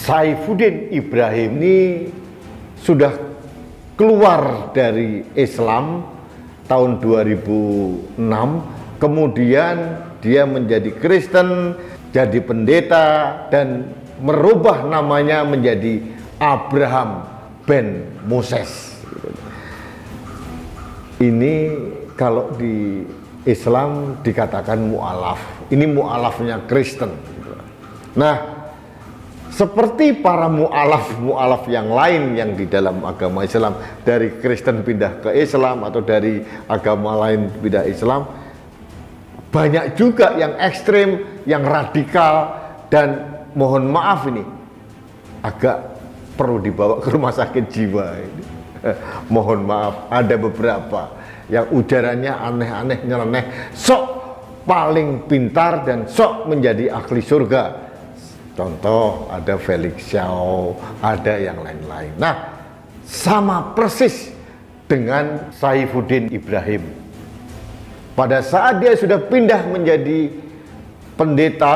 Saifuddin Ibrahim ini sudah keluar dari Islam tahun 2006, kemudian dia menjadi Kristen, jadi pendeta, dan merubah namanya menjadi Abraham ben Moses. Ini kalau di Islam dikatakan mu'alaf. Ini mu'alafnya Kristen. Nah, seperti para mu'alaf yang lain yang di dalam agama Islam, dari Kristen pindah ke Islam atau dari agama lain pindah Islam, banyak juga yang ekstrem, yang radikal, dan mohon maaf ini agak perlu dibawa ke rumah sakit jiwa ini. Mohon maaf, ada beberapa yang ujarannya aneh-aneh, nyeleneh, sok paling pintar dan sok menjadi ahli surga. Contoh, ada Felix Xiao, ada yang lain-lain. Nah, sama persis dengan Saifuddin Ibrahim. Pada saat dia sudah pindah menjadi pendeta,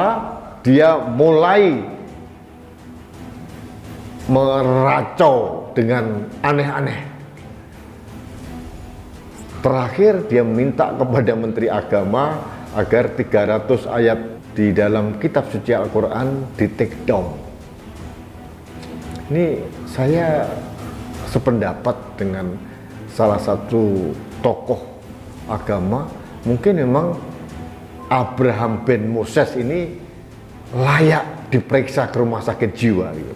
dia mulai meracau dengan aneh-aneh. Terakhir dia minta kepada Menteri Agama agar 300 ayat di dalam kitab suci Al-Quran di take down. Ini saya sependapat dengan salah satu tokoh agama. Mungkin memang Abraham ben Moses ini layak diperiksa ke rumah sakit jiwa gitu.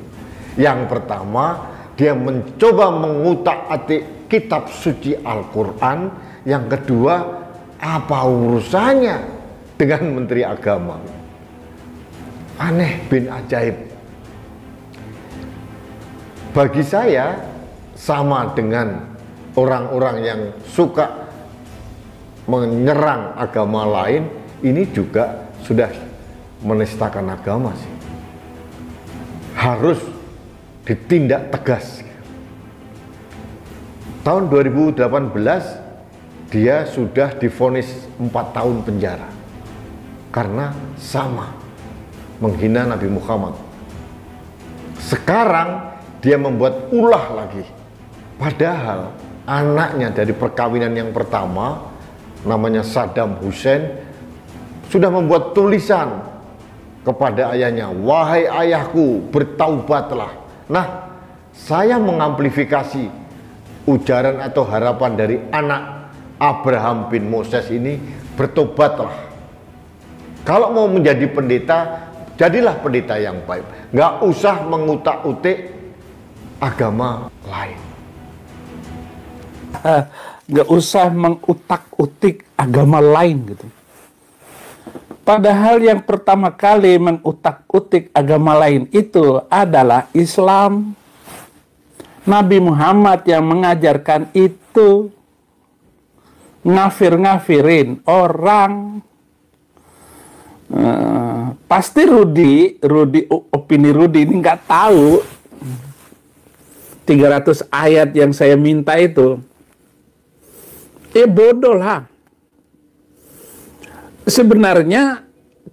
Yang pertama, dia mencoba mengutak-atik kitab suci Al-Quran. Yang kedua, apa urusannya dengan Menteri Agama? Aneh bin ajaib. Bagi saya sama dengan orang-orang yang suka menyerang agama lain, ini juga sudah menistakan agama sih. Harus ditindak tegas. Tahun 2018 dia sudah divonis 4 tahun penjara karena sama menghina Nabi Muhammad. Sekarang dia membuat ulah lagi, padahal anaknya dari perkawinan yang pertama, namanya Saddam Hussein, sudah membuat tulisan kepada ayahnya, "Wahai ayahku, bertaubatlah." Nah, saya mengamplifikasi ujaran atau harapan dari anak Abraham bin Moses ini, bertobatlah. Kalau mau menjadi pendeta, jadilah pendeta yang baik. Nggak usah mengutak-utik agama lain. Nggak usah mengutak-utik agama lain gitu. Padahal yang pertama kali mengutak-utik agama lain itu adalah Islam. Nabi Muhammad yang mengajarkan itu, ngafir-ngafirin orang. Pasti opini Rudi ini nggak tahu 300 ayat yang saya minta itu. Bodoh lah. Sebenarnya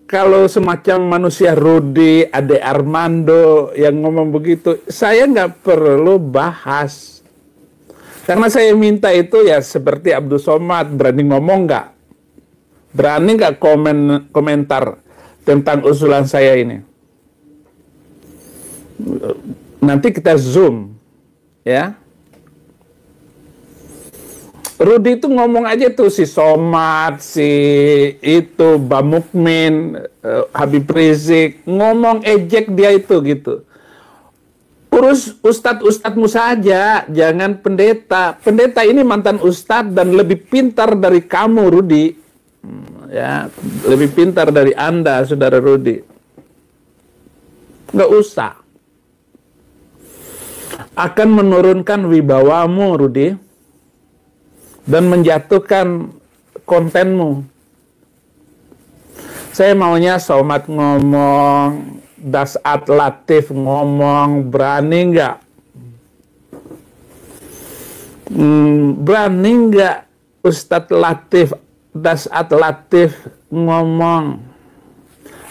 kalau semacam manusia Rudi, Ade Armando yang ngomong begitu, saya nggak perlu bahas. Karena saya minta itu ya seperti Abdul Somad, berani ngomong nggak? Berani nggak komentar tentang usulan saya ini? Nanti kita zoom, ya. Rudi itu ngomong aja tuh, si Somad, si itu Bamukmin, Habib Rizik, ngomong ejek dia itu gitu. Urus ustadz-ustadzmu saja, jangan pendeta. Pendeta ini mantan ustadz dan lebih pintar dari kamu, Rudi. Ya, lebih pintar dari Anda, saudara Rudi. Nggak usah. Akan menurunkan wibawamu, Rudi. Dan menjatuhkan kontenmu. Saya maunya Somad ngomong, Dasat Latif ngomong, berani nggak? Berani nggak Ustadz Latif, Dasat Latif ngomong?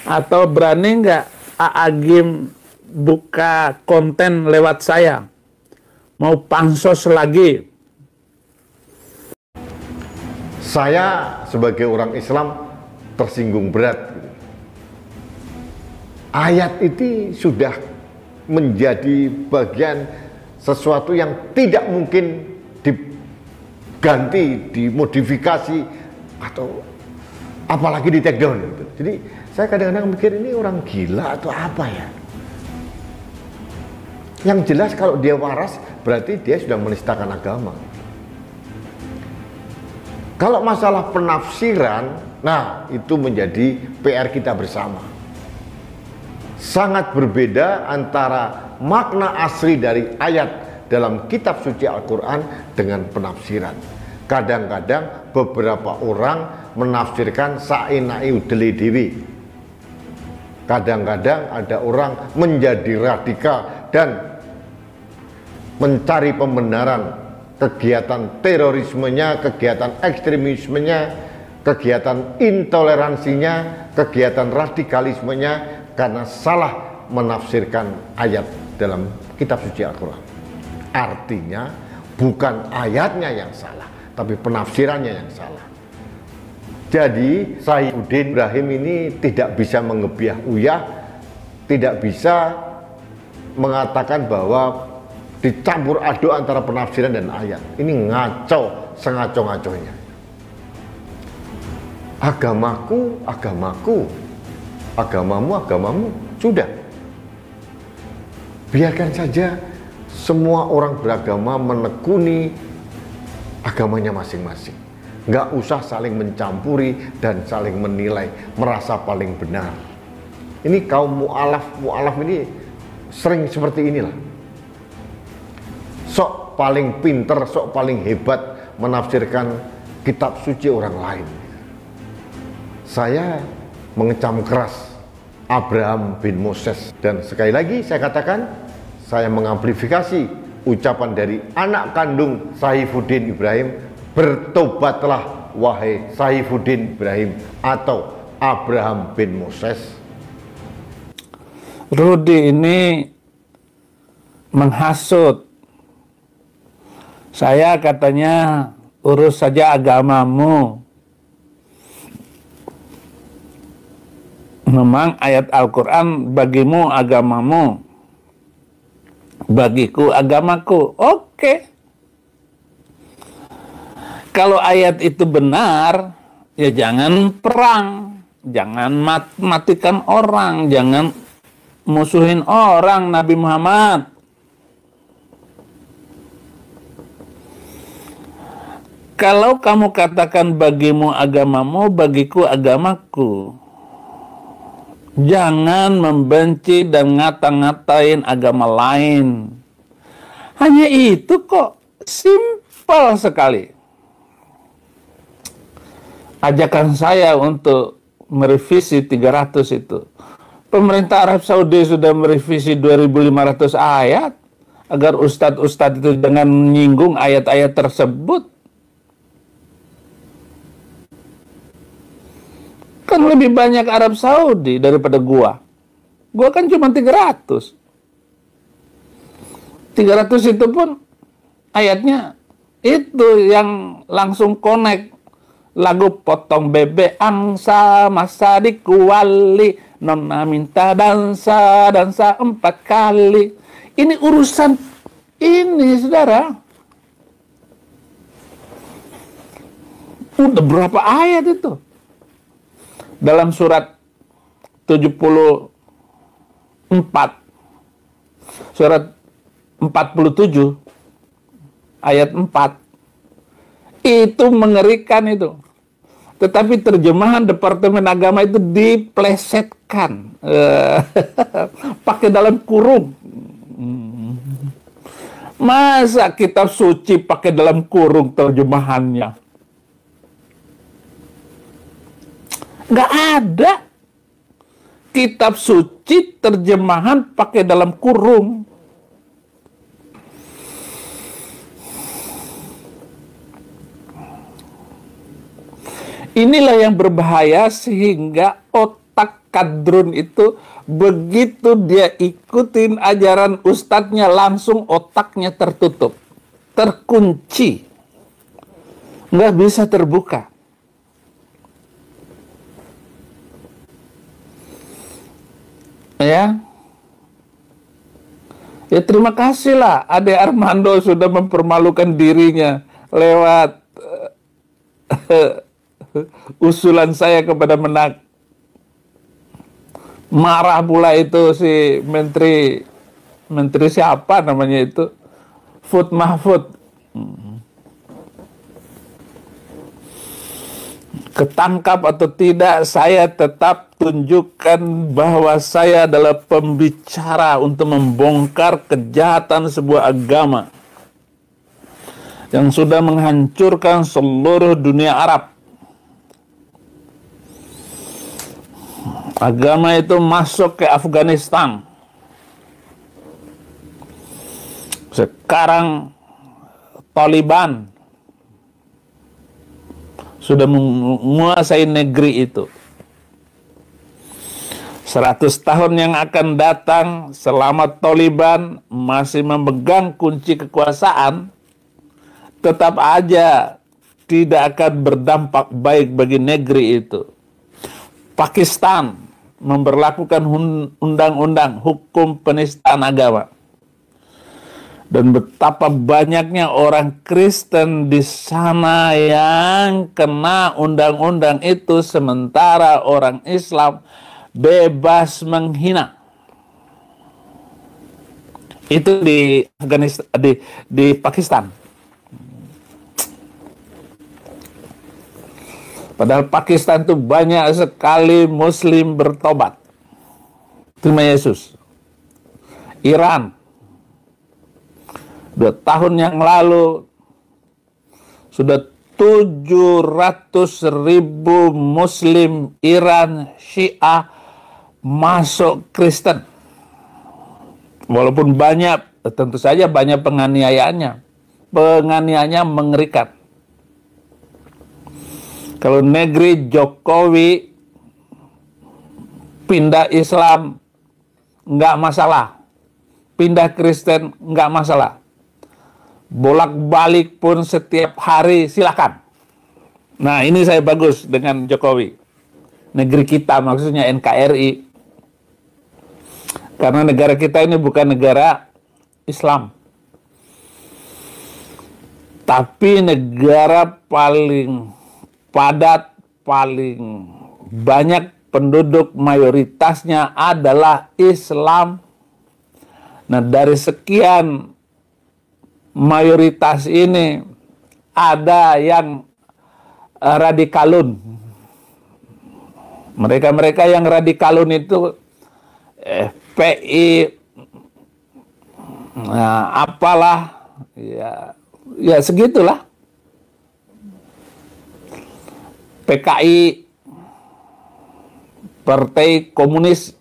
Atau berani nggak Aagim buka konten lewat saya. Mau pansos lagi. Saya sebagai orang Islam tersinggung berat. Ayat itu sudah menjadi bagian sesuatu yang tidak mungkin diganti, dimodifikasi, atau apalagi di take down. Jadi saya kadang-kadang mikir, ini orang gila atau apa ya? Yang jelas kalau dia waras berarti dia sudah menistakan agama. Kalau masalah penafsiran, nah itu menjadi PR kita bersama. Sangat berbeda antara makna asli dari ayat dalam kitab suci Al-Quran dengan penafsiran. Kadang-kadang beberapa orang menafsirkan saenake udele dhewe. Kadang-kadang ada orang menjadi radikal dan mencari pembenaran kegiatan terorismenya, kegiatan ekstremismenya, kegiatan intoleransinya, kegiatan radikalismenya karena salah menafsirkan ayat dalam kitab suci Al-Quran. Artinya bukan ayatnya yang salah, tapi penafsirannya yang salah. Jadi Saifuddin Ibrahim ini tidak bisa mengebiah-uyah, tidak bisa mengatakan bahwa dicampur aduk antara penafsiran dan ayat. Ini ngaco, sengaco-ngaconya. Agamaku, agamaku, agamamu, agamamu, sudah. Biarkan saja semua orang beragama menekuni agamanya masing-masing. Nggak usah saling mencampuri dan saling menilai, merasa paling benar. Ini kaum mu'alaf ini sering seperti inilah. Sok paling pinter, sok paling hebat menafsirkan kitab suci orang lain. Saya mengecam keras Abraham bin Moses, dan sekali lagi saya katakan, saya mengamplifikasi ucapan dari anak kandung Saifuddin Ibrahim, bertobatlah wahai Saifuddin Ibrahim atau Abraham bin Moses. Rudi ini menghasut. Saya katanya urus saja agamamu. Memang ayat Al-Quran bagimu agamamu, bagiku agamaku. Oke. Kalau ayat itu benar, ya jangan perang, jangan matikan orang, jangan musuhin orang, Nabi Muhammad. Kalau kamu katakan bagimu agamamu, bagiku agamaku, jangan membenci dan ngata-ngatain agama lain. Hanya itu kok, simpel sekali. Ajakan saya untuk merevisi 300 itu. Pemerintah Arab Saudi sudah merevisi 2.500 ayat agar ustadz-ustadz itu jangan menyinggung ayat-ayat tersebut. Kan lebih banyak Arab Saudi daripada gua. Gua kan cuma 300. 300 itu pun ayatnya itu yang langsung connect. Lagu potong bebek angsa masa dikuali nona minta dansa 4 kali. Ini urusan ini, saudara. Udah berapa ayat itu? Dalam surat 74, surat 47, ayat 4, itu mengerikan itu. Tetapi terjemahan Departemen Agama itu diplesetkan, pakai dalam kurung. Masa kitab suci pakai dalam kurung terjemahannya? Nggak ada kitab suci terjemahan pakai dalam kurung. Inilah yang berbahaya, sehingga otak kadrun itu, begitu dia ikutin ajaran ustadznya, langsung otaknya tertutup, terkunci, nggak bisa terbuka. Ya, ya terima kasihlah Ade Armando sudah mempermalukan dirinya lewat usulan saya kepada Menak. Marah pula itu si menteri siapa namanya itu, Mahfud. Ketangkap atau tidak, saya tetap tunjukkan bahwa saya adalah pembicara untuk membongkar kejahatan sebuah agama yang sudah menghancurkan seluruh dunia Arab. Agama itu masuk ke Afghanistan. Sekarang Taliban sudah menguasai negeri itu. 100 tahun yang akan datang, selama Taliban masih memegang kunci kekuasaan, tetap aja tidak akan berdampak baik bagi negeri itu. Pakistan memberlakukan undang-undang hukum penistaan agama. Dan betapa banyaknya orang Kristen di sana yang kena undang-undang itu, sementara orang Islam bebas menghina. Itu di Afghanistan, di Pakistan. Padahal Pakistan itu banyak sekali Muslim bertobat, terima Yesus. Iran, 2 tahun yang lalu sudah 700.000 Muslim Iran Syiah masuk Kristen. Walaupun banyak, tentu saja banyak penganiayaannya. Penganiayaannya mengerikan. Kalau negeri Jokowi pindah Islam nggak masalah, pindah Kristen nggak masalah. Bolak-balik pun setiap hari silakan. Nah, ini saya bagus dengan Jokowi. Negeri kita, maksudnya NKRI. Karena negara kita ini bukan negara Islam, tapi negara paling padat, paling banyak penduduk mayoritasnya adalah Islam. Nah, dari sekian mayoritas ini ada yang radikalun. Mereka-mereka yang radikalun itu FPI, apalah, ya segitulah. PKI, Partai Komunis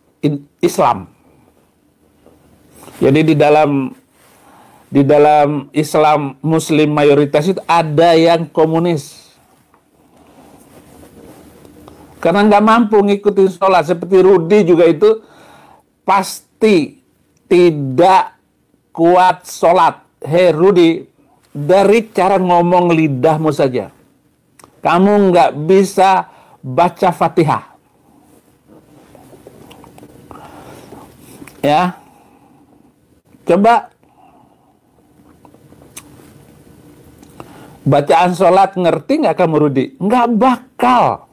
Islam. Jadi di dalam Islam Muslim mayoritas itu ada yang komunis. Karena nggak mampu ngikutin sholat. Seperti Rudi juga itu pasti tidak kuat sholat. Hei Rudi, dari cara ngomong lidahmu saja, kamu nggak bisa baca Fatihah. Ya, coba bacaan sholat ngerti nggak kamu Rudi? Nggak bakal.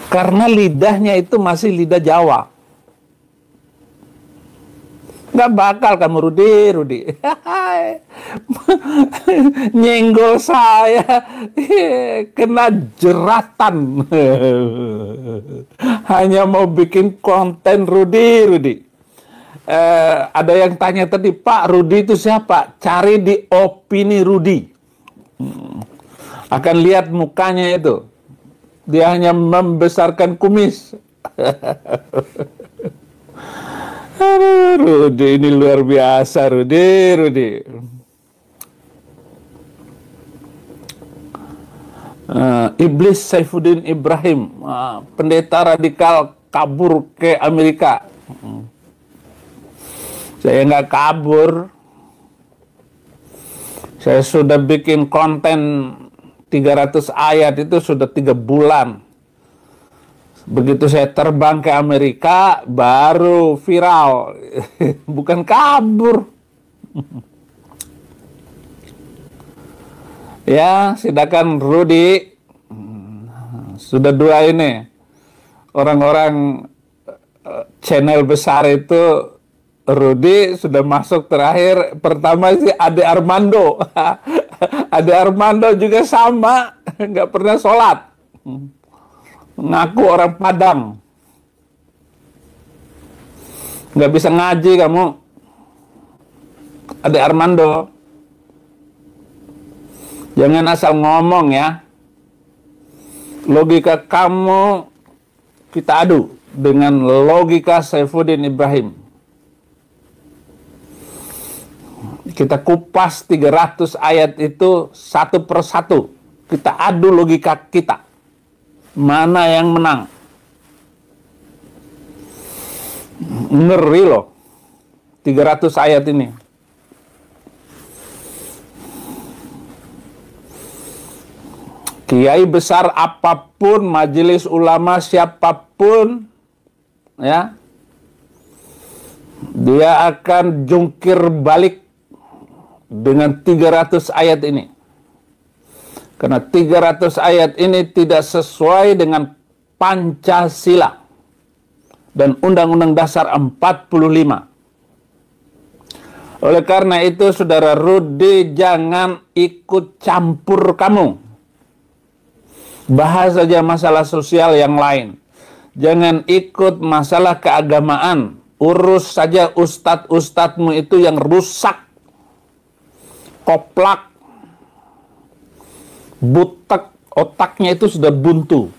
Karena lidahnya itu masih lidah Jawa. Nggak bakal kamu Rudi. Nyenggol saya, kena jeratan. Hanya mau bikin konten Rudi. Ada yang tanya tadi, Pak Rudi itu siapa? Cari di opini Rudi. Akan lihat mukanya itu. Dia hanya membesarkan kumis. Aduh, Rudi ini luar biasa, Rudi. Iblis Saifuddin Ibrahim, pendeta radikal kabur ke Amerika. Saya nggak kabur. Saya sudah bikin konten 300 ayat itu sudah 3 bulan. Begitu saya terbang ke Amerika, baru viral. Bukan kabur. Ya, silakan Rudy. Sudah 2 ini. Orang-orang channel besar itu, Rudy sudah masuk terakhir. Pertama sih Ade Armando. Ade Armando juga sama, nggak pernah sholat. Ngaku orang Padang. Nggak bisa ngaji kamu. Ade Armando. Jangan asal ngomong ya. Logika kamu kita adu dengan logika Saifuddin Ibrahim. Kita kupas 300 ayat itu satu persatu. Kita adu logika kita. Mana yang menang? Ngeri loh. 300 ayat ini. Kiai besar apapun, majelis ulama siapapun, ya, dia akan jungkir balik dengan 300 ayat ini. Karena 300 ayat ini tidak sesuai dengan Pancasila dan Undang-Undang Dasar 45. Oleh karena itu, Saudara Rudy, jangan ikut campur kamu. Bahas saja masalah sosial yang lain. Jangan ikut masalah keagamaan. Urus saja ustadz-ustadzmu itu yang rusak, koplak, butek, otaknya itu sudah buntu.